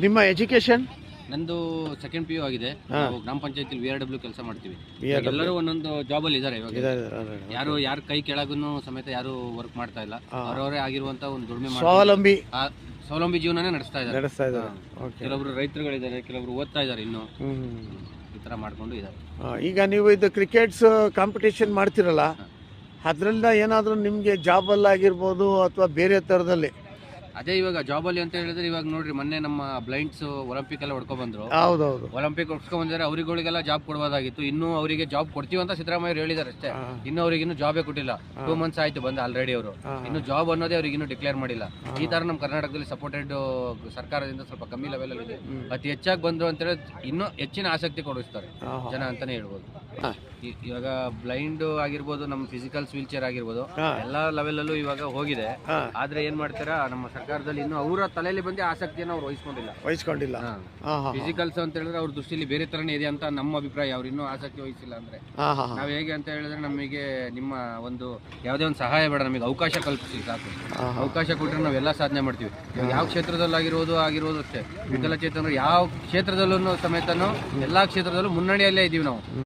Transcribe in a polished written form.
ನಿಮ್ಮ ಎಜುಕೇಶನ್? ನಂದು second PU ಆಗಿದೆ. ನಾವು ಗ್ರಾಮ ಪಂಚಾಯತಿ VRW ಕೆಲಸ ಮಾಡ್ತೀವಿ. ಎಲ್ಲರೂ ಒಂದೊಂದು ಜಾಬ್ ಅಲ್ಲಿ ಇದ್ದಾರೆ ಇವಾಗ. ಯಾರ ಕೈ ಕೆಳಗೂ ಸಮೇತ ಯಾರು ವರ್ಕ್ ಮಾಡ್ತಾ ಇಲ್ಲ. ಅವರವರೇ ಆಗಿರುವಂತ ಒಂದು ದುಡಿಮೆ ಸ್ವಾವಲಂಬಿ ಜೀವನನೇ ನಡೆಸ್ತಾ ಇದ್ದಾರೆ. ಕೆಲವರು ರೈತರುಗಳಿದ್ದಾರೆ, ಕೆಲವರು ಓದ್ತಾ ಇದ್ದಾರೆ, ಇನ್ನು ಈ ತರ ಮಾಡ್ಕೊಂಡು ಇದ್ದಾರೆ. ಈಗ ನೀವು ಇದು ಕ್ರಿಕೆಟ್ಸ್ ಕಾಂಪಿಟೇಷನ್ ಮಾಡ್ತಿರಲ್ಲ, ಅದರಿಂದ ಏನಾದರೂ ನಿಮಗೆ ಜಾಬಲ್ಲಾಗಿರ್ಬೋದು ಅಥವಾ ಬೇರೆ ಥರದಲ್ಲಿ? ಅದೇ ಇವಾಗ ಜಾಬ್ ಅಲ್ಲಿ ಅಂತ ಹೇಳಿದ್ರೆ ಇವಾಗ ನೋಡ್ರಿ, ಮೊನ್ನೆ ನಮ್ಮ ಬ್ಲೈಂಡ್ಸ್ ಒಲಿಂಪಿಕ್ ಎಲ್ಲ ಹೊಡ್ಕೊ ಬಂದ್ರು. ಹೌದೌದು, ಒಲಿಂಪಿಕ್ ಹೊಡ್ಕೊಂಡ್ ಬಂದ್ರೆ ಅವರಿಗಳಿಗೆಲ್ಲ ಜಾಬ್ ಕೊಡಬಹುದಾಗಿತ್ತು. ಇನ್ನು ಅವರಿಗೆ ಜಾಬ್ ಕೊಡ್ತೀವಿ ಅಂತ ಸಿದ್ದರಾಮಯ್ಯ ಹೇಳಿದ್ದಾರೆ ಅಷ್ಟೇ. ಇನ್ನು ಅವರಿಗೆ ಇನ್ನೂ ಜಾಬೇ ಕೊಟ್ಟಿಲ್ಲ. 2 months ಆಯ್ತು ಬಂದು ಆಲ್ರೆಡಿ. ಅವರು ಇನ್ನು ಜಾಬ್ ಅನ್ನೋದೇ ಅವ್ರಿಗೆ ಇನ್ನೂ ಡಿಕ್ಲೇರ್ ಮಾಡಿಲ್ಲ. ಈ ತರ ನಮ್ಮ ಕರ್ನಾಟಕದಲ್ಲಿ ಸಪೋರ್ಟೆಡ್ ಸರ್ಕಾರದಿಂದ ಸ್ವಲ್ಪ ಕಮ್ಮಿ ಲೆವೆಲ್ ಅಲ್ಲಿ ಇದೆ. ಅತಿ ಹೆಚ್ಚಾಗಿ ಬಂದ್ರು ಅಂತ ಹೇಳಿದ್ರೆ ಇನ್ನೂ ಹೆಚ್ಚಿನ ಆಸಕ್ತಿ ಕೊಡಿಸ್ತಾರೆ ಜನ ಅಂತಾನೆ ಹೇಳ್ಬೋದು. ಇವಾಗ ಬ್ಲೈಂಡ್ ಆಗಿರ್ಬೋದು, ನಮ್ಮ ಫಿಸಿಕಲ್ಸ್ ವೀಲ್ ಚೇರ್ ಆಗಿರ್ಬೋದು, ಎಲ್ಲಾ ಲೆವೆಲ್ ಅಲ್ಲೂ ಇವಾಗ ಹೋಗಿದೆ. ಆದ್ರೆ ಏನ್ ಮಾಡ್ತಾರ ನಮ್ಮ ಸರ್ಕಾರದಲ್ಲಿ ಇನ್ನು ಅವರ ತಲೆಯಲ್ಲಿ ಬಂದು ಆಸಕ್ತಿಯನ್ನು ಅವ್ರು ವಹಿಸ್ಕೊಂಡಿಲ್ಲ. ಫಿಸಿಕಲ್ಸ್ ಅಂತ ಹೇಳಿದ್ರೆ ಅವ್ರ ದೃಷ್ಟಿಯಲ್ಲಿ ಬೇರೆ ತರನೇ ಇದೆ ಅಂತ ನಮ್ಮ ಅಭಿಪ್ರಾಯ. ಅವ್ರು ಇನ್ನೂ ಆಸಕ್ತಿ ವಹಿಸಿಲ್ಲ. ಅಂದ್ರೆ ನಾವ್ ಹೇಗೆ ಅಂತ ಹೇಳಿದ್ರೆ, ನಮಗೆ ನಿಮ್ಮ ಒಂದು ಯಾವುದೇ ಒಂದು ಸಹಾಯ ಬೇಡ, ನಮಗೆ ಅವಕಾಶ ಕಲ್ಪಿಸಿ ಸಾಕು. ಅವಕಾಶ ಕೊಟ್ಟರೆ ನಾವೆಲ್ಲ ಸಾಧನೆ ಮಾಡ್ತೀವಿ. ಯಾವ ಕ್ಷೇತ್ರದಲ್ಲಾಗಿರೋದು ಅಷ್ಟೇ. ವಿಕಲಚೇತನರು ಯಾವ ಕ್ಷೇತ್ರದಲ್ಲೂ ಸಮೇತನು ಎಲ್ಲಾ ಕ್ಷೇತ್ರದಲ್ಲೂ ಮುನ್ನಡೆಯಲ್ಲೇ ಇದೀವಿ ನಾವು.